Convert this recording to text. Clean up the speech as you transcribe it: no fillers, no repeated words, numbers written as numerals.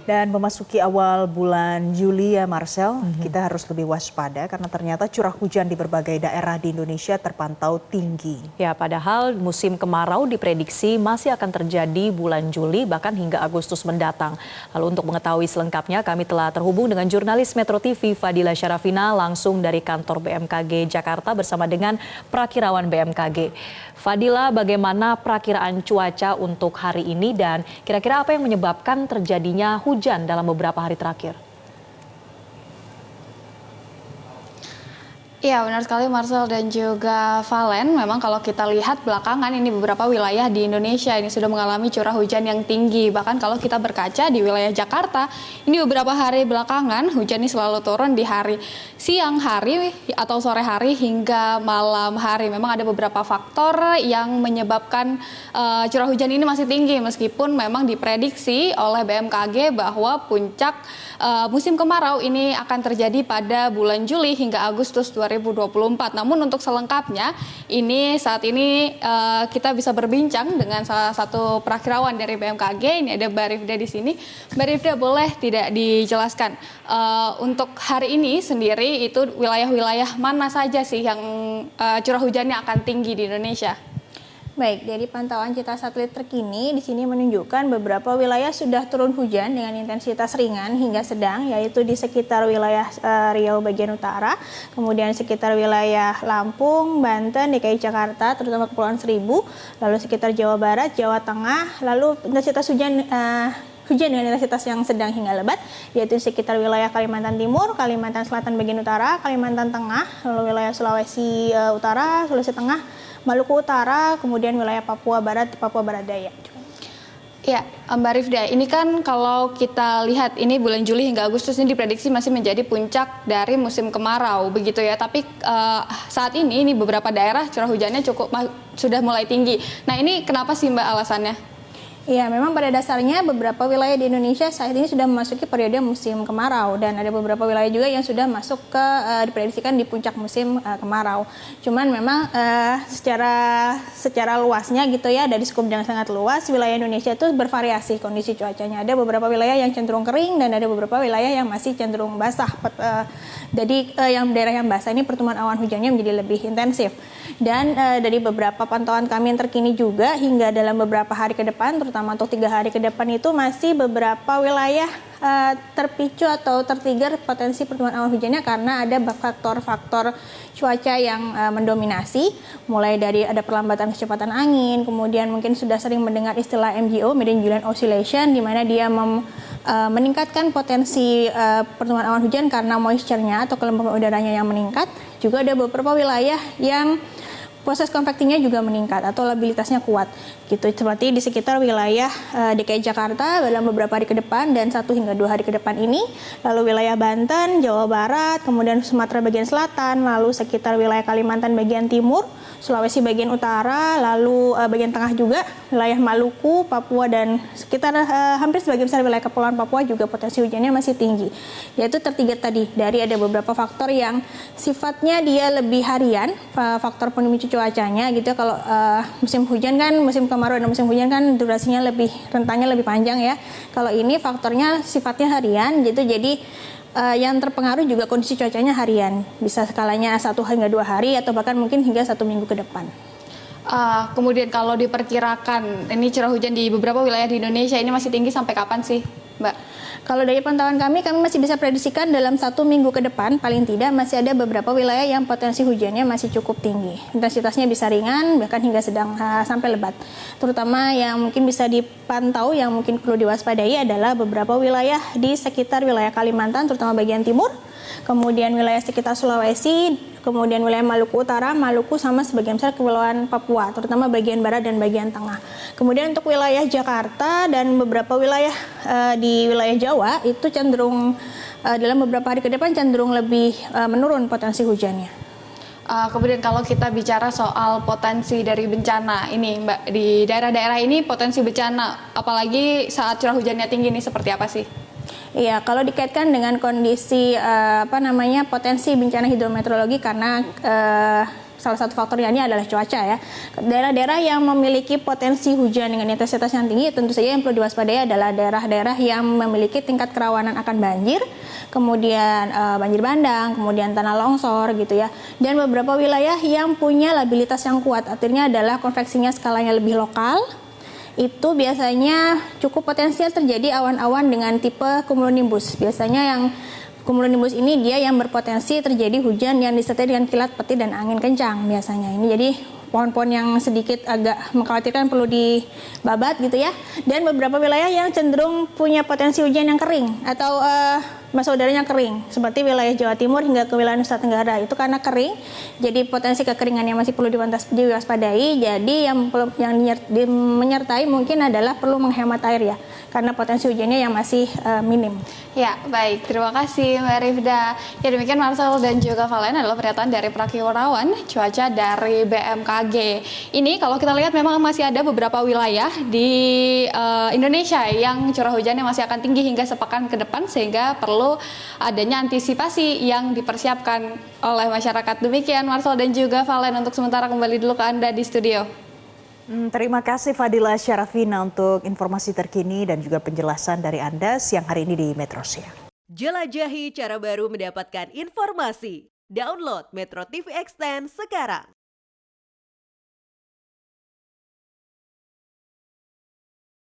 Dan memasuki awal bulan Juli ya Marcel, kita harus lebih waspada karena ternyata curah hujan di berbagai daerah di Indonesia terpantau tinggi. Ya, padahal musim kemarau diprediksi masih akan terjadi bulan Juli bahkan hingga Agustus mendatang. Lalu untuk mengetahui selengkapnya kami telah terhubung dengan jurnalis Metro TV Fadila Syarafina langsung dari kantor BMKG Jakarta bersama dengan Prakirawan BMKG. Fadila, bagaimana perakiraan cuaca untuk hari ini dan kira-kira apa yang menyebabkan terjadinya hujan dalam beberapa hari terakhir? Iya, benar sekali Marcel dan juga Valen. Memang kalau kita lihat belakangan ini beberapa wilayah di Indonesia ini sudah mengalami curah hujan yang tinggi. Bahkan kalau kita berkaca di wilayah Jakarta, ini beberapa hari belakangan hujan ini selalu turun di hari siang hari atau sore hari hingga malam hari. Memang ada beberapa faktor yang menyebabkan curah hujan ini masih tinggi meskipun memang diprediksi oleh BMKG bahwa puncak musim kemarau ini akan terjadi pada bulan Juli hingga Agustus 2024. Namun untuk selengkapnya saat ini kita bisa berbincang dengan salah satu perakirawan dari BMKG. Ini ada Mbak Rifda di sini. Mbak Rifda, boleh tidak dijelaskan untuk hari ini sendiri itu wilayah-wilayah mana saja sih yang curah hujannya akan tinggi di Indonesia? Baik, dari pantauan kita satelit terkini di sini menunjukkan beberapa wilayah sudah turun hujan dengan intensitas ringan hingga sedang, yaitu di sekitar wilayah Riau bagian utara, kemudian sekitar wilayah Lampung, Banten, DKI Jakarta, terutama Kepulauan Seribu, lalu sekitar Jawa Barat, Jawa Tengah, lalu intensitas hujan dengan intensitas yang sedang hingga lebat, yaitu sekitar wilayah Kalimantan Timur, Kalimantan Selatan bagian utara, Kalimantan Tengah, lalu wilayah Sulawesi Utara, Sulawesi Tengah, Maluku Utara, kemudian wilayah Papua Barat, Papua Barat Daya. Ya, Mbak Rifda, ini kan kalau kita lihat ini bulan Juli hingga Agustus ini diprediksi masih menjadi puncak dari musim kemarau, begitu ya. Tapi saat ini beberapa daerah curah hujannya sudah mulai tinggi. Nah, ini kenapa sih Mbak alasannya? Ya, memang pada dasarnya beberapa wilayah di Indonesia saat ini sudah memasuki periode musim kemarau dan ada beberapa wilayah juga yang sudah masuk ke diprediksikan di puncak musim kemarau. Cuman memang secara luasnya gitu ya, dari skup yang sangat luas, wilayah Indonesia itu bervariasi kondisi cuacanya. Ada beberapa wilayah yang cenderung kering dan ada beberapa wilayah yang masih cenderung basah. Jadi yang daerah yang basah ini pertumbuhan awan hujannya menjadi lebih intensif. Dan dari beberapa pantauan kami yang terkini juga hingga dalam beberapa hari ke depan, terutama untuk 3 hari ke depan itu masih beberapa wilayah terpicu atau tertrigger potensi pertumbuhan awan hujannya karena ada faktor-faktor cuaca yang mendominasi, mulai dari ada perlambatan kecepatan angin, kemudian mungkin sudah sering mendengar istilah MJO, Median Julian Oscillation, di mana dia meningkatkan potensi pertumbuhan awan hujan karena moisture-nya atau kelembapan udaranya yang meningkat. Juga ada beberapa wilayah yang proses konvektingnya juga meningkat atau labilitasnya kuat gitu, seperti di sekitar wilayah DKI Jakarta dalam beberapa hari ke depan dan 1 hingga 2 hari ke depan ini, lalu wilayah Banten, Jawa Barat, kemudian Sumatera bagian selatan, lalu sekitar wilayah Kalimantan bagian timur, Sulawesi bagian utara, lalu bagian tengah juga wilayah Maluku, Papua dan sekitar hampir sebagian besar wilayah Kepulauan Papua juga potensi hujannya masih tinggi. Yaitu tertrigger tadi dari ada beberapa faktor yang sifatnya dia lebih harian, faktor pemicu cuacanya gitu. Kalau musim hujan kan, musim kemarau dan musim hujan kan durasinya rentannya lebih panjang ya. Kalau ini faktornya sifatnya harian gitu, jadi yang terpengaruh juga kondisi cuacanya harian, bisa skalanya 1 hingga 2 hari atau bahkan mungkin hingga 1 minggu ke depan. Kemudian kalau diperkirakan ini curah hujan di beberapa wilayah di Indonesia ini masih tinggi sampai kapan sih, Mbak? Kalau dari pantauan kami masih bisa prediksikan dalam 1 minggu ke depan, paling tidak masih ada beberapa wilayah yang potensi hujannya masih cukup tinggi. Intensitasnya bisa ringan, bahkan hingga sedang sampai lebat. Terutama yang mungkin bisa dipantau, yang mungkin perlu diwaspadai adalah beberapa wilayah di sekitar wilayah Kalimantan, terutama bagian timur, kemudian wilayah sekitar Sulawesi, kemudian wilayah Maluku Utara, Maluku sama sebagian besar Kepulauan Papua, terutama bagian barat dan bagian tengah. Kemudian untuk wilayah Jakarta dan beberapa wilayah di wilayah Jawa itu cenderung dalam beberapa hari ke depan cenderung lebih menurun potensi hujannya. Kemudian kalau kita bicara soal potensi dari bencana ini, Mbak, di daerah-daerah ini potensi bencana, apalagi saat curah hujannya tinggi ini seperti apa sih? Iya, kalau dikaitkan dengan kondisi potensi bencana hidrometeorologi karena salah satu faktornya ini adalah cuaca ya. Daerah-daerah yang memiliki potensi hujan dengan intensitas yang tinggi tentu saja yang perlu diwaspadai adalah daerah-daerah yang memiliki tingkat kerawanan akan banjir, kemudian banjir bandang, kemudian tanah longsor gitu ya. Dan beberapa wilayah yang punya labilitas yang kuat, artinya adalah konveksinya skalanya lebih lokal. Itu biasanya cukup potensial terjadi awan-awan dengan tipe cumulonimbus. Biasanya yang cumulonimbus ini dia yang berpotensi terjadi hujan yang disertai dengan kilat petir dan angin kencang biasanya. Ini jadi pohon-pohon yang sedikit agak mengkhawatirkan perlu dibabat gitu ya. Dan beberapa wilayah yang cenderung punya potensi hujan yang kering atau masa udaranya kering, seperti wilayah Jawa Timur hingga ke wilayah Nusa Tenggara. Itu karena kering, jadi potensi kekeringan yang masih perlu diwaspadai. Jadi yang menyertai mungkin adalah perlu menghemat air ya, karena potensi hujannya yang masih minim. Ya, baik. Terima kasih Mbak Rifda. Ya, demikian Marcel dan juga Valen adalah pernyataan dari Prakirawan Cuaca dari BMKG. Ini kalau kita lihat memang masih ada beberapa wilayah di Indonesia yang curah hujannya masih akan tinggi hingga sepekan ke depan, sehingga perlu adanya antisipasi yang dipersiapkan oleh masyarakat. Demikian Marcel dan juga Valen, untuk sementara kembali dulu ke Anda di studio. Terima kasih Fadila Syarafina untuk informasi terkini dan juga penjelasan dari Anda siang hari ini di Metro Siang. Jelajahi cara baru mendapatkan informasi. Download Metro TV Extend sekarang.